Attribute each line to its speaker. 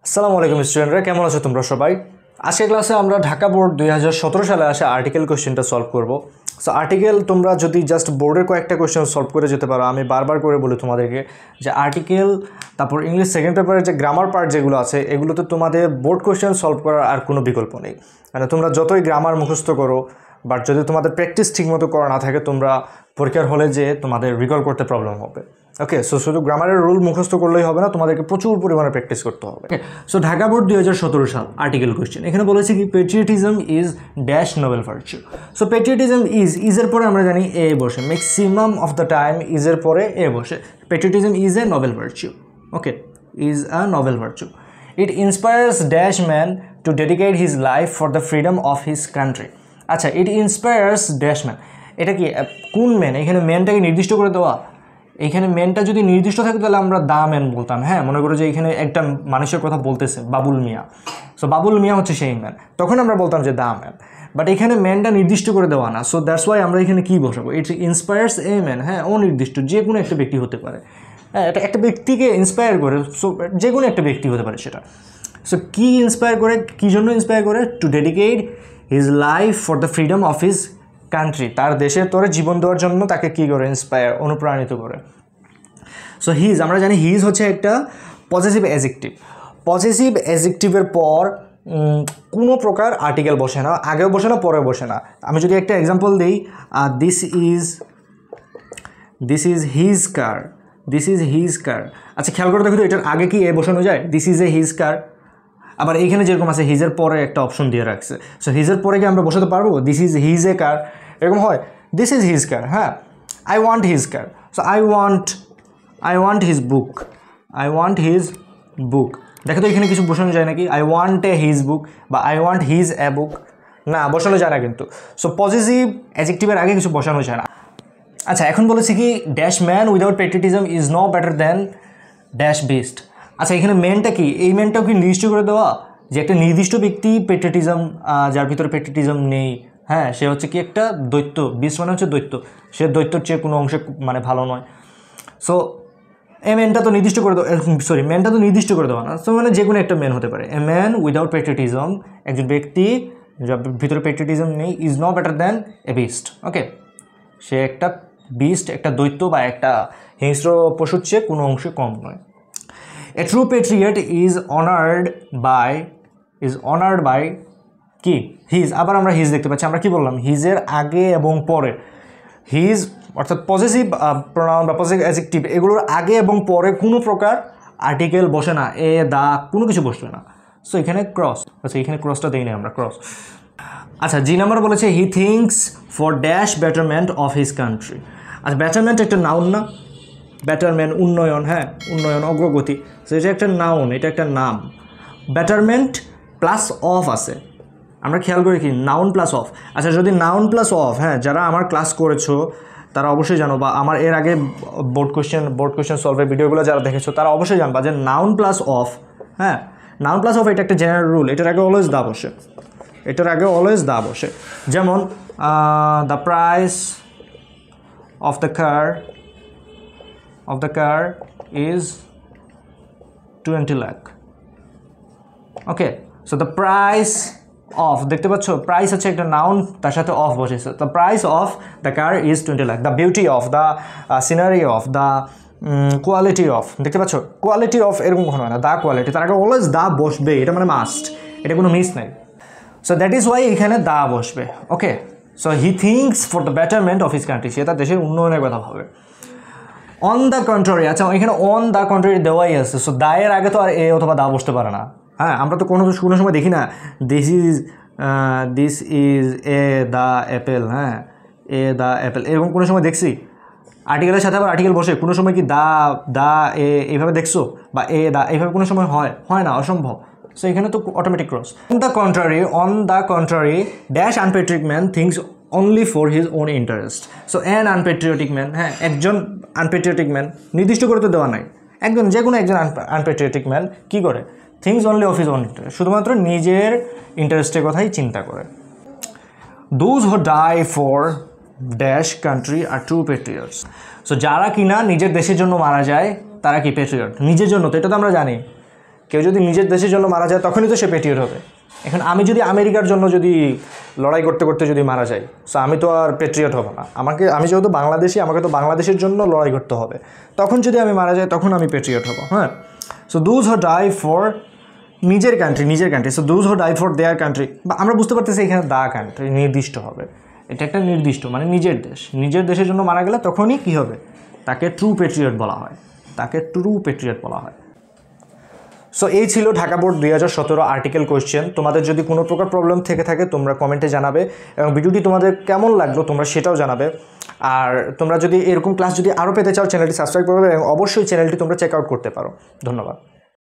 Speaker 1: আসসালামু আলাইকুম স্টুডেন্টরা, কেমন আছো তোমরা সবাই? আজকের ক্লাসে আমরা ঢাকা বোর্ড 2017 সালে আসা আর্টিকেল কোশ্চেনটা সলভ করব। সো আর্টিকেল তোমরা যদি জাস্ট বোর্ডের কয়েকটা কোশ্চেন সলভ করে যেতে পারো, আমি বারবার করে বলি তোমাদেরকে যে আর্টিকেল, তারপর ইংলিশ সেকেন্ড পেপারের যে গ্রামার পার্ট যেগুলো আছে এগুলোতে তোমাদের বোর্ড কোশ্চেন সলভ করার আর কোনো বিকল্প নেই। মানে তোমরা যতই গ্রামার মুখস্থ করো, বাট যদি তোমাদের প্র্যাকটিস ঠিকমতো করা না থাকে, তোমরা পরীক্ষার হলে যে তোমাদের রিকল করতে প্রবলেম হবে। ওকে, সো শুধু গ্রামারের রুল মুখস্থ করলেই হবে না, তোমাদেরকে প্রচুর পরিমাণে প্র্যাকটিস করতে হবে। সো ঢাকা বোর্ড 2017 সাল আর্টিকেল কোশ্চেন এখানে বলেছে কি, patriotism is dash noble virtue. So patriotism ইজের পরে আমরা জানি এ বসে, ম্যাক্সিমাম অফ দ্য টাইম ইজের পরে এ বসে। Patriotism is a noble virtue. Okay, is a noble virtue. It inspires dash man to dedicate his life for the freedom of his country. আচ্ছা, it inspires dash man, এটা কি কোন man? এখানে ম্যানটাকে নির্দিষ্ট করে দেওয়া। এইখানে ম্যানটা যদি নির্দিষ্ট থাকে তাহলে আমরা দা ম্যান বলতাম। হ্যাঁ, মনে করো যে এখানে একটা মানুষের কথা বলতেছে, বাবুল মিয়া। সো বাবুল মিয়া হচ্ছে সেই ম্যান, তখন আমরা বলতাম যে দা ম্যান। বাট এখানে ম্যানটা নির্দিষ্ট করে দেওয়া না, সো দ্যাটস ওয়াই আমরা এখানে কী বসাবো? ইট ইন্সপায়ার্স এ ম্যান। হ্যাঁ, অনির্দিষ্ট, যে কোনো একটা ব্যক্তি হতে পারে। হ্যাঁ, এটা একটা ব্যক্তিকে ইন্সপায়ার করে, সো যে কোনো একটা ব্যক্তি হতে পারে সেটা। সো কী ইন্সপায়ার করে, কী জন্য ইন্সপায়ার করে? To dedicate his life for the freedom of his country, তার দেশের তোরে জীবন দেওয়ার জন্য তাকে কী করে? ইন্সপায়ার, অনুপ্রাণিত করে। সো হিজ, আমরা জানি হিজ হচ্ছে একটা পজিটিভ অ্যাডজেক্টিভ। পজিটিভ অ্যাডজেক্টিভের পর কোনো প্রকার আর্টিকেল বসে না, আগেও বসে না, পরেও বসে না। আমি যদি একটা এক্সাম্পল দিই, this is his car, this is his কার। আচ্ছা, খেয়াল করে দেখো তো এটার আগে কি এ বসানো যায়? দিস ইজ এ হিজ কার। আবার এইখানে যেরকম আছে হিজের পরে একটা অপশন দিয়ে রাখছে, সো হিজের পরে কি আমরা বসাতে পারবো? This is his a car, এরকম হয়? This is his car. হ্যাঁ, I want his car. So I want his book, I want his book. দেখো তো এখানে কিছু বসানো যায় নাকি? I want a his book বা I want his a book, না, বসানো যায় না কিন্তু। সো পজিটিভ অ্যাডজেক্টিভের আগে কিছু বসানো যায় না। আচ্ছা, এখন বলেছি কি, dash man without patriotism is no better than dash beast. আচ্ছা, এখানে ম্যানটা কি? এই ম্যানটাও কি নির্দিষ্ট করে দেওয়া যে একটা নির্দিষ্ট ব্যক্তি পেট্রিয়টিজম, যার ভিতরে পেট্রিয়টিজম নেই, হ্যাঁ, সে হচ্ছে কি একটা দৈত্য। বিস্ট মানে হচ্ছে দৈত্য, সে দৈত্যর চেয়ে কোনো অংশে মানে ভালো নয়। সো এ ম্যানটা তো নির্দিষ্ট করে দেওয়া, ম্যানটা তো নির্দিষ্ট করে দেওয়া না। সো মানে যে কোনো একটা ম্যান হতে পারে। এ ম্যান উইদাউট পেট্রিয়টিজম, একজন ব্যক্তি যার ভিতরে পেট্রিয়টিজম নেই, is no better than a beast. Okay, সে একটা বিস্ট, একটা দৈত্য বা একটা হিংস্র পশুর চেয়ে কোনো অংশে কম নয়। A true patriot is honoured by কি? হিজ। আবার আমরা হিজ দেখতে পাচ্ছি। আমরা কি বললাম? হিজের আগে এবং পরে, হিজ অর্থাৎ পজিটিভ প্রোনাউন বা পজিটিভ অ্যাডজেক্টিভ, এগুলোর আগে এবং পরে কোনো প্রকার আর্টিকেল বসে না, এ দা কোনো কিছু বসবে না। সো এখানে ক্রস। আচ্ছা, এখানে ক্রসটা দেই না আমরা, ক্রস। আচ্ছা, জি নাম্বার বলেছে হি thinks for dash betterment of his country. আচ্ছা, বেটারমেন্ট একটা নাউন না? বেটারমেন্ট উন্নয়ন, হ্যাঁ, উন্নয়ন, অগ্রগতি। সো এটা একটা নাউন, এটা একটা নাম। বেটারমেন্ট প্লাস অফ আছে, আমরা খেয়াল করি কি, নাউন প্লাস অফ। আচ্ছা, যদি নাউন প্লাস অফ, হ্যাঁ, যারা আমার ক্লাস করেছো তারা অবশ্যই জানো, বা আমার এর আগে বোর্ড কোয়েশ্চেন সলভের ভিডিওগুলো যারা দেখেছো তারা অবশ্যই জানবা যে নাউন প্লাস অফ, হ্যাঁ, নাউন প্লাস অফ এটা একটা জেনারেল রুল। এটার আগে অলওয়েজ দা বসে, এটার আগে অলওয়েজ দা বসে। যেমন the price of the car is 20 lakh. Okay, so the price of, দেখতে পাচ্ছ প্রাইস হচ্ছে একটা নাউন, তার সাথে অফ বসেছে। The price of the car is 20 lakh. The beauty of, the scenery of, the quality of, দেখতে পাচ্ছ কোয়ালিটি অফ এরকম কখনো হয় না, দ্য কোয়ালিটি, তার আগে অলওয়েজ দা বসবে, এটা মানে মাস্ট, এটা কোনো মিস নাই। সো দ্যাট ইজ ওয়াই এখানে দা বসবে। Okay, so he thinks for the betterment of his country, সে তার দেশের উন্নয়নের কথা ভাবে। অন দ্য কন্ট্রারি, আচ্ছা এখানে অন দ্য কন্ট্রারি দেওয়াই আছে, সো দায়ের আগে তো আর এ অথবা দা বসতে পারে না। হ্যাঁ, আমরা তো কোনো সময় দেখি না this is a the Apple, হ্যাঁ, এ দ্য অ্যাপেল, এরকম কোনো সময় দেখছি? আর্টিকেলের সাথে আবার আর্টিকেল বসে কোনো সময় কি দা এ এইভাবে দেখছো? বা এ দা এইভাবে কোনো সময় হয় না, অসম্ভব। সো এখানে তো automatic cross. On the contrary dash unpatriotic man thinks only for his own interest. So an unpatriotic man, হ্যাঁ, একজন আনপেট্রিয়টিক ম্যান, নির্দিষ্ট করে তো দেওয়া নাই, একজন যে কোনো একজন আনপেট্রিয়টিক ম্যান কী করে? Things only of his own interest, শুধুমাত্র নিজের ইন্টারেস্টের কথাই চিন্তা করে। Those who die for dash country are true patriots. So যারা কিনা নিজের দেশের জন্য মারা যায় তারা কি পেট্রিয়ট? নিজের জন্য তো, এটা তো আমরা জানি। কেউ যদি নিজের দেশের জন্য মারা যায় তখনই তো সে পেট্রিয়ট হবে। এখন আমি যদি আমেরিকার জন্য যদি লড়াই করতে করতে যদি মারা যাই, সো আমি তো আর পেট্রিয়ট হব না। আমি যেহেতু বাংলাদেশি, আমাকে তো বাংলাদেশের জন্য লড়াই করতে হবে। তখন যদি আমি মারা যাই তখন আমি পেট্রিয়ট হব। হ্যাঁ, so those who die for নিজের country, so those who die for their country, বা আমরা বুঝতে পারতেছি এখানে দা কান্ট্রি নির্দিষ্ট হবে, এটা একটা নির্দিষ্ট মানে নিজের দেশের জন্য মারা গেলে তখনই কী হবে, তাকে ট্রু পেট্রিয়ট বলা হয়। সো এই ছিল ঢাকা বোর্ড 2017 আর্টিকেল কোয়েশ্চেন। তোমাদের যদি কোনো প্রকার প্রবলেম থেকে থাকে তোমরা কমেন্টে জানাবে, এবং ভিডিওটি তোমাদের কেমন লাগলো তোমরা সেটাও জানাবে। আর তোমরা যদি এরকম ক্লাস যদি আরও পেতে চাও চ্যানেলটি সাবস্ক্রাইব করবে, এবং অবশ্যই চ্যানেলটি তোমরা চেক আউট করতে পারো। ধন্যবাদ।